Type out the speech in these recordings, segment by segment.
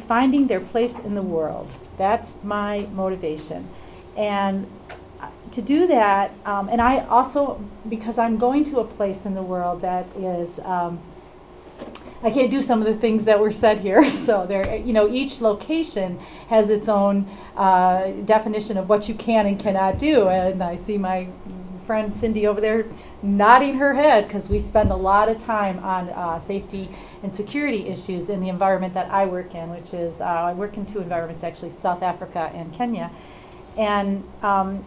finding their place in the world. That's my motivation. And to do that, and I also, because I'm going to a place in the world that is, I can't do some of the things that were said here. So there, each location has its own definition of what you can and cannot do. And I see my friend Cindy over there nodding her head, because we spend a lot of time on safety and security issues in the environment that I work in, which is, I work in two environments actually, South Africa and Kenya. And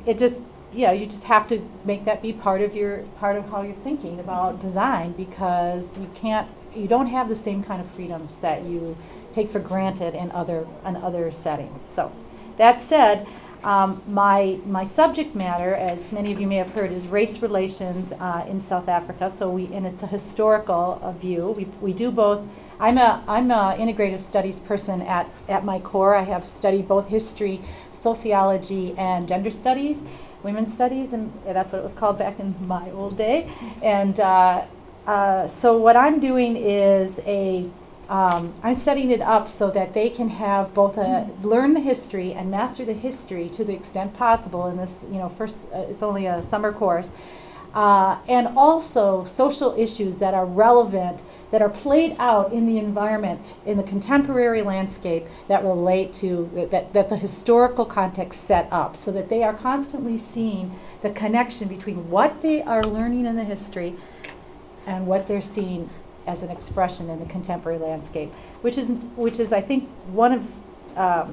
it just, you just have to make that be part of how you're thinking about design, because you don't have the same kind of freedoms that you take for granted in other settings. So that said, my subject matter, as many of you may have heard, is race relations in South Africa. And it's a historical view. We do both. I'm a integrative studies person at my core. I have studied both history, sociology, and gender studies, women's studies, and that's what it was called back in my old day. And so what I'm doing is I'm setting it up so that they can have both learn the history and master the history to the extent possible in this, first, it's only a summer course, and also social issues that are relevant, that are played out in the environment, in the contemporary landscape, that relate to, that the historical context set up, so that they are constantly seeing the connection between what they are learning in the history and what they're seeing as an expression in the contemporary landscape, which is I think one of,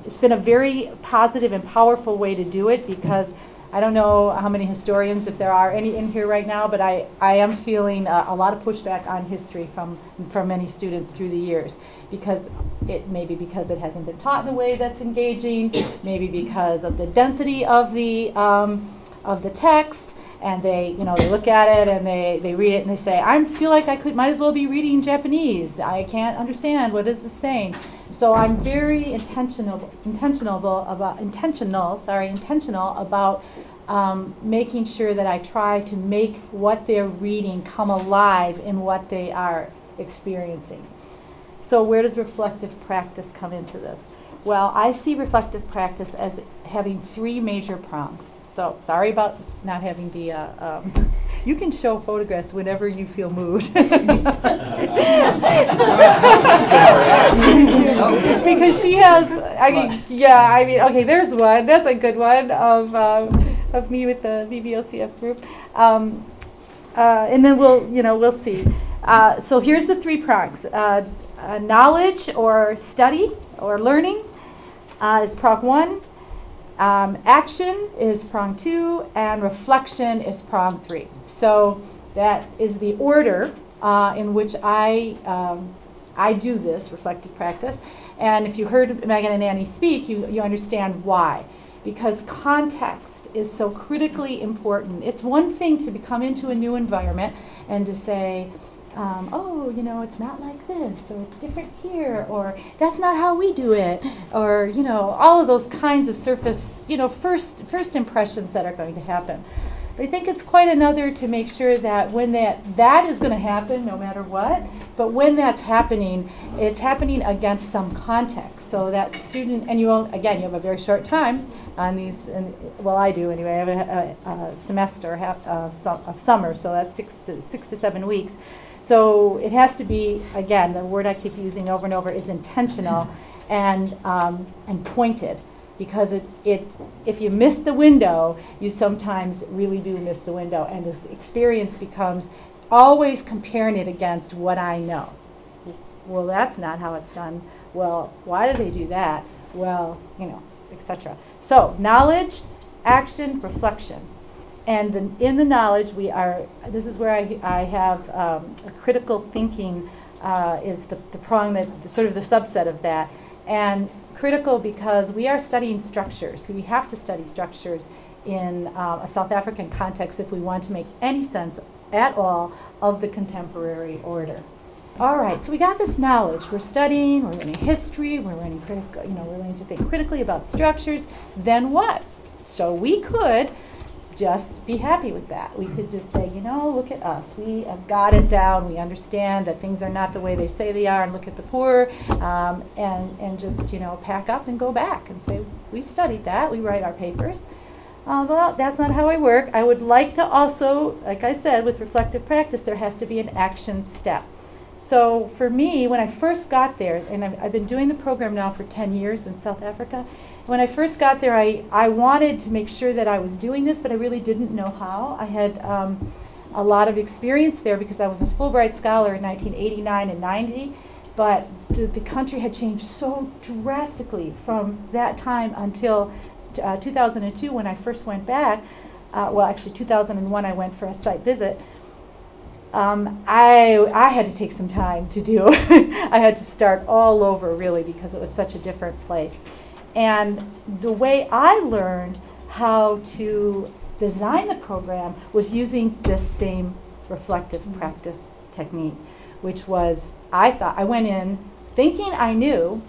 it's been a very positive and powerful way to do it, because I don't know how many historians, if there are any in here right now, but I am feeling a lot of pushback on history from many students through the years, because maybe because it hasn't been taught in a way that's engaging, maybe because of the density of the text. And they look at it and they read it and they say, I feel like might as well be reading Japanese. I can't understand what is this saying. So I'm very intentional about making sure that I try to make what they're reading come alive in what they are experiencing. So where does reflective practice come into this? Well, I see reflective practice as having three major prongs. So sorry about not having the, you can show photographs whenever you feel moved. Because she has, okay, there's one. That's a good one of me with the BBLCF group. And then we'll see. So here's the three prongs. Knowledge or study or learning is prong 1. Action is prong 2, and reflection is prong 3. So that is the order in which I do this reflective practice. And if you heard Megan and Annie speak, you understand why. Because context is so critically important. It's one thing to come into a new environment and to say, it's not like this, or it's different here, or that's not how we do it, or, all of those kinds of surface, first impressions that are going to happen. But I think it's quite another to make sure that when that is going to happen no matter what, but when that's happening, it's happening against some context, so that the student, and you have a very short time on these, well, I do anyway. I have a semester of summer, so that's 6 to 7 weeks. So it has to be, again, the word I keep using over and over is intentional and pointed, because if you miss the window, you sometimes really do miss the window, and this experience becomes always comparing it against what I know. Well, that's not how it's done. Well, why do they do that? Well, etc. So knowledge, action, reflection. And in the knowledge, this is where I have a critical thinking is the prong, that sort of the subset of that. And critical because we are studying structures. So we have to study structures in a South African context if we want to make any sense at all of the contemporary order. All right, so we got this knowledge. We're studying, we're learning history, we're learning we're learning to think critically about structures. Then what? So we could just be happy with that. We could just say, you know, look at us. We have got it down. We understand that things are not the way they say they are, and look at the poor, and just, you know, pack up and go back and say, we studied that. We write our papers. Well, that's not how I work. I would like to also, like I said, with reflective practice, there has to be an action step. So for me, when I first got there, and I've been doing the program now for 10 years in South Africa, when I first got there, I wanted to make sure that I was doing this, but I really didn't know how. I had a lot of experience there because I was a Fulbright scholar in 1989 and 90, but the country had changed so drastically from that time until 2002 when I first went back. Well, actually 2001 I went for a site visit. I had to take some time to do. I had to start all over, really, because it was such a different place. And the way I learned how to design the program was using this same reflective practice technique, which was, I went in thinking I knew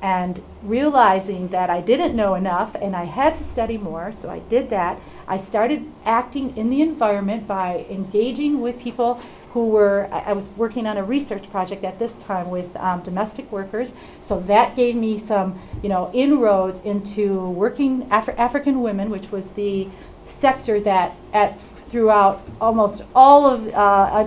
and realizing that I didn't know enough and I had to study more, so I did that. I started acting in the environment by engaging with people who were, I was working on a research project at this time with domestic workers, so that gave me some, you know, inroads into working African women, which was the sector that throughout almost all of,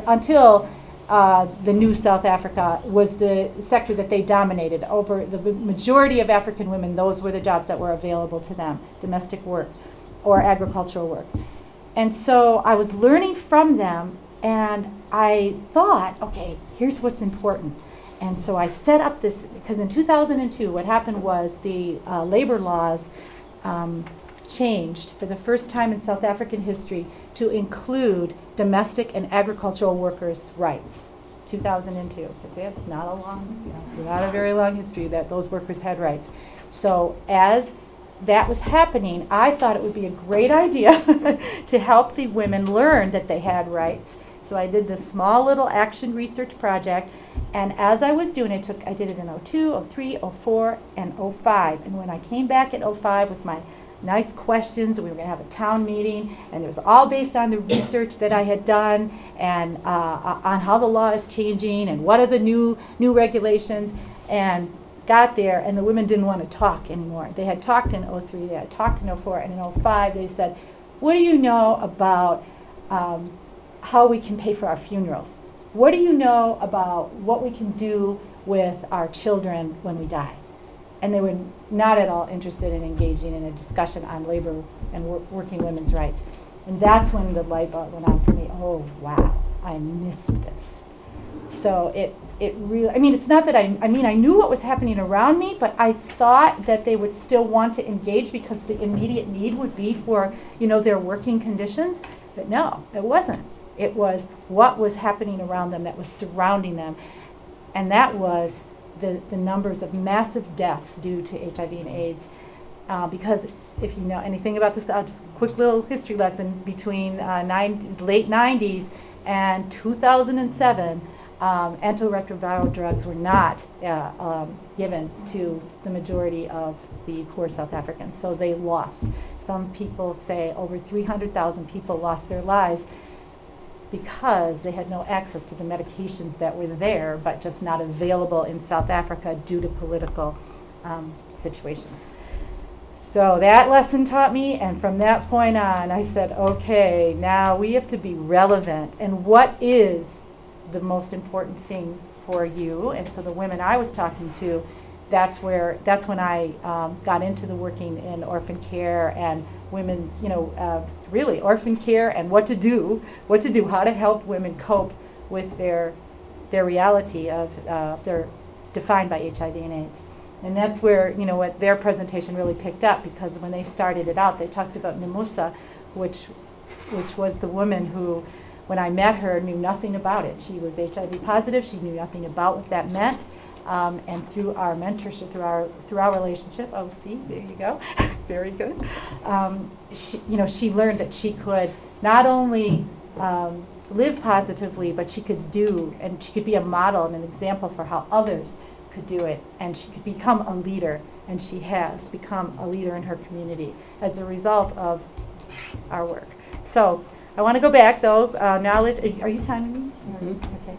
until the new South Africa was the sector that they dominated over the majority of African women. Those were the jobs that were available to them, domestic work or agricultural work. And so I was learning from them, and I thought, okay, here's what's important. And so I set up this, because in 2002 what happened was the labor laws changed for the first time in South African history to include domestic and agricultural workers' rights. 2002, because it's not a long, you know, it's not a very long history that those workers had rights. So as that was happening, I thought it would be a great idea to help the women learn that they had rights. So I did this small little action research project, and as I was doing it, I did it in 02, 03, 04, and 05. And when I came back in 05 with my nice questions, we were going to have a town meeting, and it was all based on the research that I had done and on how the law is changing and what are the new regulations, and got there, and the women didn't want to talk anymore. They had talked in 03, they had talked in 04, and in 05 they said, what do you know about how we can pay for our funerals? What do you know about what we can do with our children when we die? And they were not at all interested in engaging in a discussion on labor and working women's rights. And that's when the light bulb went on for me. Oh, wow, I missed this. So it really, I mean, it's not that I knew what was happening around me, but I thought that they would still want to engage because the immediate need would be for, you know, their working conditions. But no, it wasn't. It was what was happening around them that was surrounding them. And that was the numbers of massive deaths due to HIV and AIDS. Because if you know anything about this, just a quick little history lesson, between late 90s and 2007, antiretroviral drugs were not given to the majority of the poor South Africans, so they lost. Some people say over 300,000 people lost their lives because they had no access to the medications that were there, but just not available in South Africa due to political situations. So that lesson taught me, and from that point on, I said, okay, now we have to be relevant, and what is the most important thing for you? And so the women I was talking to, that's when I got into the working in orphan care and women, you know, really orphan care and what to do, how to help women cope with their reality of they're defined by HIV and AIDS. And that's where, you know, what their presentation really picked up, because when they started it out, they talked about Namusa, which was the woman who, when I met her, knew nothing about it. She was HIV positive. She knew nothing about what that meant. And through our mentorship, through our relationship, oh, see, there you go, very good. She learned that she could not only live positively, but she could do, and she could be a model and an example for how others could do it, and she could become a leader, and she has become a leader in her community as a result of our work. So I want to go back, though. Knowledge, are you timing me? Okay.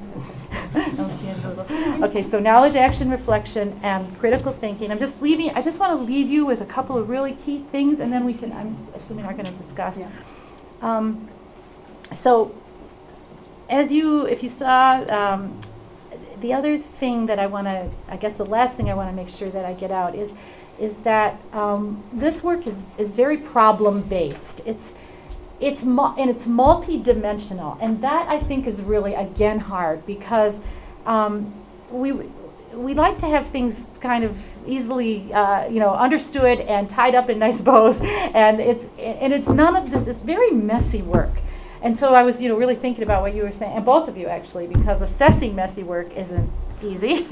I'm seeing a little. Okay, so knowledge, action, reflection, and critical thinking. I just want to leave you with a couple of really key things, and then we can, I'm assuming, are going to discuss. Yeah. So if you saw, the other thing that I guess the last thing I want to make sure that I get out is that this work is very problem-based. It's multi-dimensional, and that I think is really, again, hard, because we like to have things kind of easily understood and tied up in nice bows, and none of this is very messy work. And so I was really thinking about what you were saying, and both of you actually, because assessing messy work isn't easy,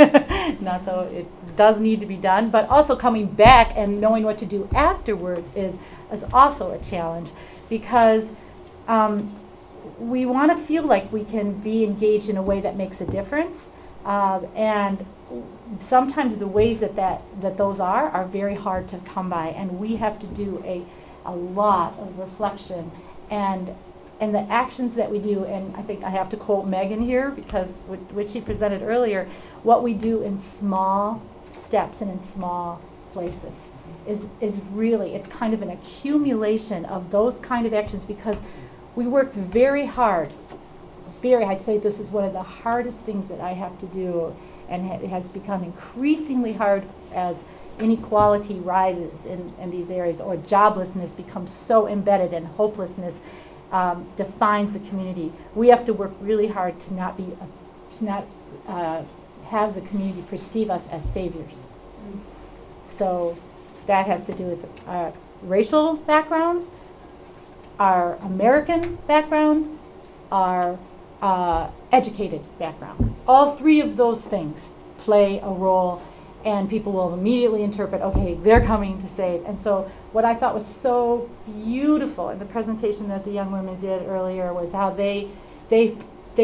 not though it does need to be done, but also coming back and knowing what to do afterwards is also a challenge, because we want to feel like we can be engaged in a way that makes a difference, and sometimes the ways that those are very hard to come by, and we have to do a lot of reflection and the actions that we do. And I think I have to quote Megan here, because what she presented earlier, what we do in small steps and in small places is really, it's kind of an accumulation of those kind of actions, because we worked very hard. I'd say this is one of the hardest things that I have to do, and it has become increasingly hard as inequality rises in these areas, or joblessness becomes so embedded, and hopelessness defines the community. We have to work really hard to not have the community perceive us as saviors. So that has to do with racial backgrounds, our American background, our educated background. All three of those things play a role, and people will immediately interpret, okay, they're coming to save. And so what I thought was so beautiful in the presentation that the young women did earlier was how they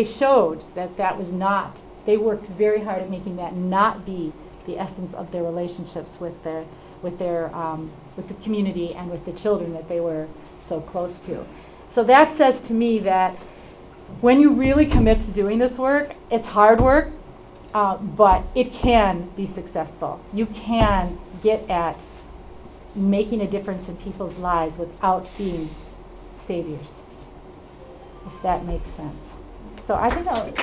showed that was not, they worked very hard at making that not be the essence of their relationships with the community and with the children that they were so close to. So that says to me that when you really commit to doing this work, it's hard work, but it can be successful. You can get at making a difference in people's lives without being saviors, if that makes sense. So I think I'll